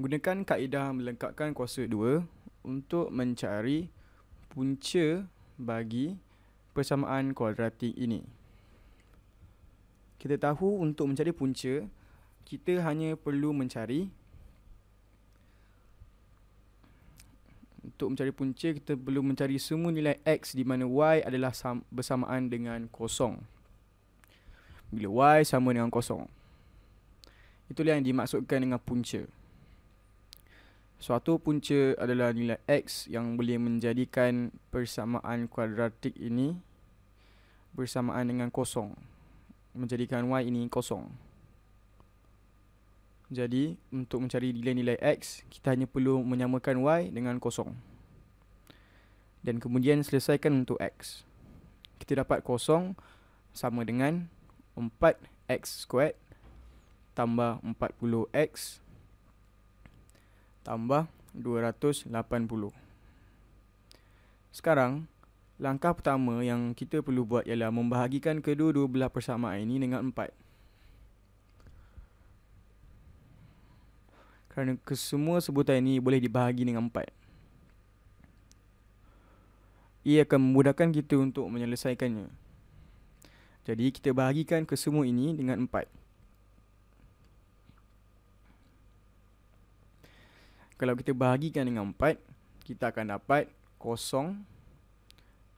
Gunakan kaedah melengkapkan kuasa 2 untuk mencari punca bagi persamaan kuadratik ini. Kita tahu untuk mencari punca, kita hanya perlu mencari kita perlu mencari semua nilai x di mana y adalah bersamaan dengan kosong. Bila y sama dengan kosong, itulah yang dimaksudkan dengan punca. Suatu punca adalah nilai x yang boleh menjadikan persamaan kuadratik ini bersamaan dengan kosong, menjadikan y ini kosong. Jadi, untuk mencari nilai-nilai x, kita hanya perlu menyamakan y dengan kosong. Dan kemudian selesaikan untuk x. Kita dapat kosong sama dengan 4x squared tambah 40x tambah 280. Sekarang, langkah pertama yang kita perlu buat ialah membahagikan kedua-dua belah persamaan ini dengan 4. Kerana kesemua sebutan ini boleh dibahagi dengan 4. Ia akan memudahkan kita untuk menyelesaikannya. Jadi kita bahagikan kesemua ini dengan 4. Kalau kita bahagikan dengan 4, kita akan dapat kosong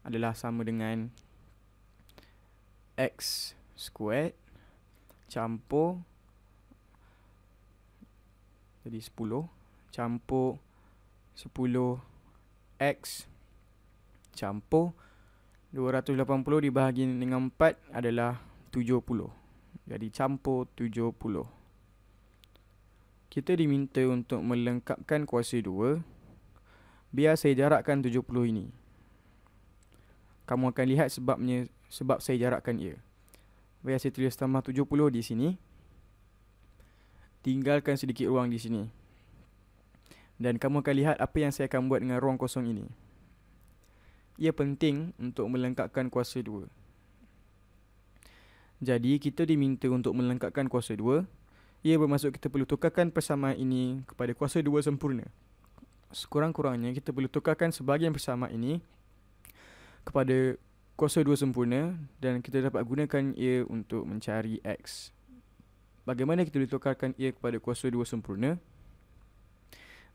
adalah sama dengan x squared campur, jadi 10 campur 10x campur 280 dibahagi dengan 4 adalah 70. Jadi campur 70. Kita diminta untuk melengkapkan kuasa 2. Biar saya jarakkan 70 ini. Kamu akan lihat sebab saya jarakkan ia. Biar saya tulis tambah 70 di sini. Tinggalkan sedikit ruang di sini. Dan kamu akan lihat apa yang saya akan buat dengan ruang kosong ini. Ia penting untuk melengkapkan kuasa 2. Jadi, kita diminta untuk melengkapkan kuasa 2. Ia bermaksud kita perlu tukarkan persamaan ini kepada kuasa 2 sempurna. Sekurang-kurangnya, kita perlu tukarkan sebahagian persamaan ini kepada kuasa 2 sempurna dan kita dapat gunakan ia untuk mencari x. Bagaimana kita boleh tukarkan ia kepada kuasa 2 sempurna?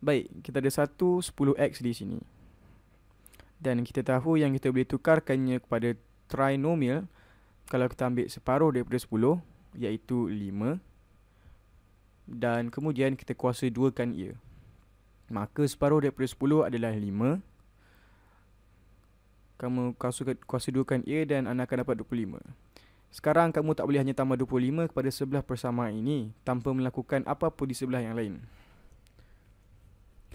Baik, kita ada satu 10x di sini. Dan kita tahu yang kita boleh tukarkannya kepada trinomial kalau kita ambil separuh daripada 10, iaitu 5. Dan kemudian kita kuasa 2kan ia. Maka separuh daripada 10 adalah 5. Kamu kuasa 2kan ia dan anda akan dapat 25. Sekarang kamu tak boleh hanya tambah 25 kepada sebelah persamaan ini tanpa melakukan apa-apa di sebelah yang lain.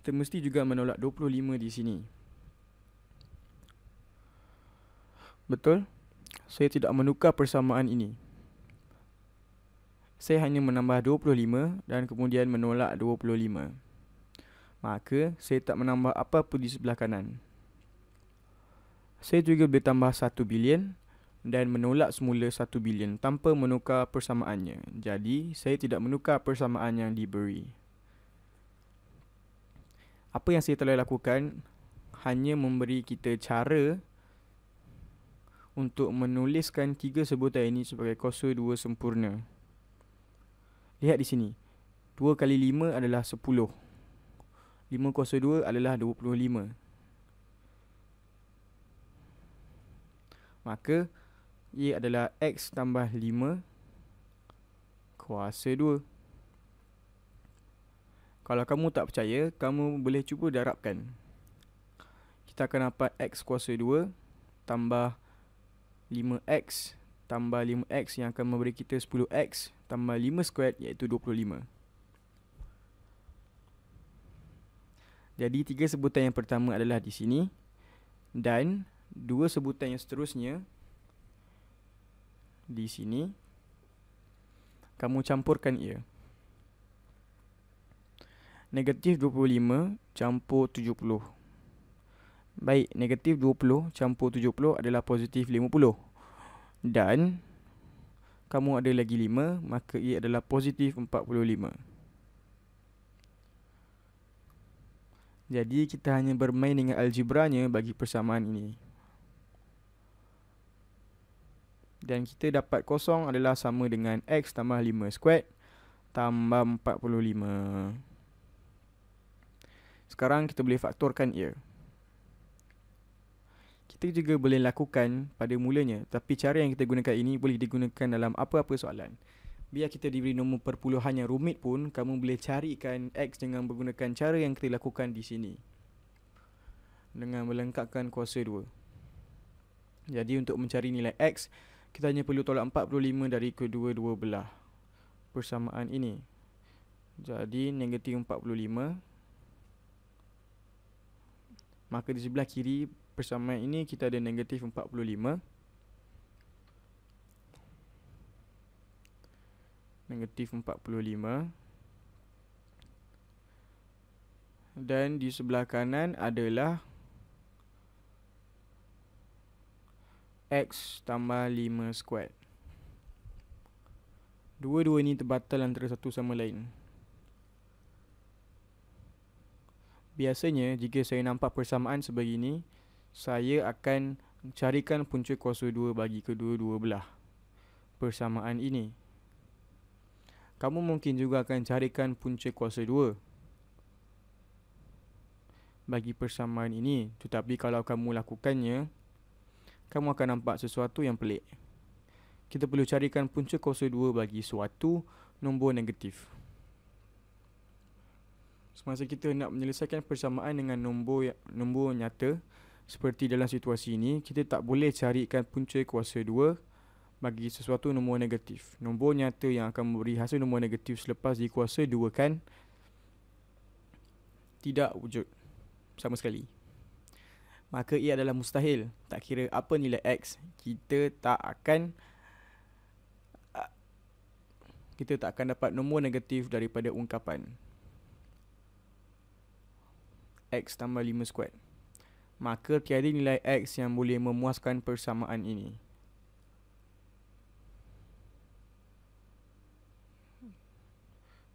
Kita mesti juga menolak 25 di sini. Betul? Saya tidak menukar persamaan ini. Saya hanya menambah 25 dan kemudian menolak 25. Maka saya tak menambah apa-apa di sebelah kanan. Saya juga boleh tambah 1 bilion dan menolak semula 1 bilion tanpa menukar persamaannya. Jadi, saya tidak menukar persamaan yang diberi. Apa yang saya telah lakukan hanya memberi kita cara untuk menuliskan 3 sebutan ini sebagai kuasa 2 sempurna. Lihat di sini. 2 kali 5 adalah 10. 5 kuasa 2 adalah 25. Maka, ia adalah x tambah 5 kuasa 2. Kalau kamu tak percaya, kamu boleh cuba darabkan. Kita akan dapat x kuasa 2 tambah 5x tambah 5x yang akan memberi kita 10x tambah 5 squared iaitu 25. Jadi 3 sebutan yang pertama adalah di sini dan 2 sebutan yang seterusnya di sini. Kamu campurkan ia. Negatif 25 campur 70. Baik, negatif 20 campur 70 adalah positif 50. Dan kamu ada lagi 5, maka ia adalah positif 45. Jadi kita hanya bermain dengan algebranya bagi persamaan ini. Dan kita dapat kosong adalah sama dengan X tambah 5 squared tambah 45. Sekarang kita boleh faktorkan ia. Kita juga boleh lakukan pada mulanya, tapi cara yang kita gunakan ini boleh digunakan dalam apa-apa soalan. Biar kita diberi nombor perpuluhan yang rumit pun, kamu boleh carikan X dengan menggunakan cara yang kita lakukan di sini, dengan melengkapkan kuasa 2. Jadi untuk mencari nilai X, kita hanya perlu tolak 45 dari kedua-dua belah persamaan ini. Jadi negatif 45. Maka di sebelah kiri persamaan ini kita ada negatif 45. Negatif 45. Dan di sebelah kanan adalah X tambah 5 squared. Dua-dua ini terbatal antara satu sama lain. Biasanya jika saya nampak persamaan sebegini, saya akan carikan punca kuasa 2 bagi kedua-dua belah persamaan ini. Kamu mungkin juga akan carikan punca kuasa 2 bagi persamaan ini. Tetapi kalau kamu lakukannya, kamu akan nampak sesuatu yang pelik. Kita perlu carikan punca kuasa 2 bagi suatu nombor negatif. Semasa kita nak menyelesaikan persamaan dengan nombor nyata, seperti dalam situasi ini, kita tak boleh carikan punca kuasa 2 bagi sesuatu nombor negatif. Nombor nyata yang akan memberi hasil nombor negatif selepas dikuasa 2 kan tidak wujud sama sekali. Maka ia adalah mustahil. Tak kira apa nilai X, kita tak akan dapat nombor negatif daripada ungkapan X tambah 5 squared. Maka tiada nilai X yang boleh memuaskan persamaan ini.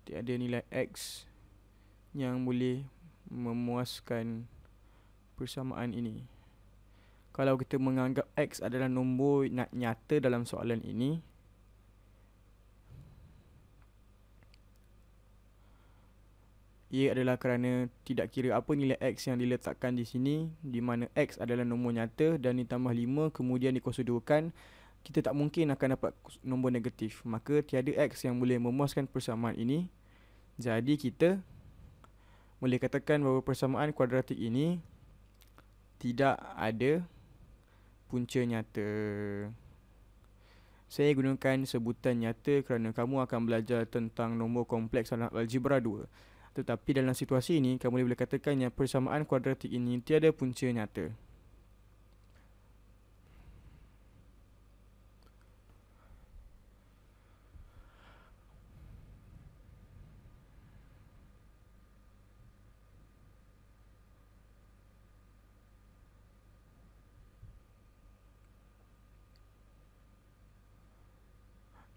Tiada nilai X yang boleh memuaskan persamaan ini. Kalau kita menganggap X adalah nombor nyata dalam soalan ini, ia adalah kerana tidak kira apa nilai X yang diletakkan di sini, di mana X adalah nombor nyata dan ditambah 5 kemudian dikuasa-duakan, kita tak mungkin akan dapat nombor negatif. Maka tiada X yang boleh memuaskan persamaan ini. Jadi kita boleh katakan bahawa persamaan kuadratik ini tidak ada punca nyata. Saya gunakan sebutan nyata kerana kamu akan belajar tentang nombor kompleks dalam algebra 2. Tetapi dalam situasi ini, kamu boleh katakan yang persamaan kuadratik ini tiada punca nyata.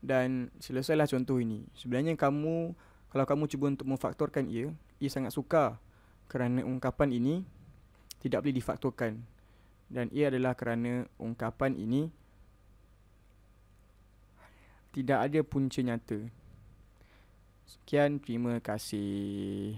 Dan selesailah contoh ini. Sebenarnya kalau kamu cuba untuk memfaktorkan ia sangat sukar kerana ungkapan ini tidak boleh difaktorkan. Dan ia adalah kerana ungkapan ini tidak ada punca nyata. Sekian, terima kasih.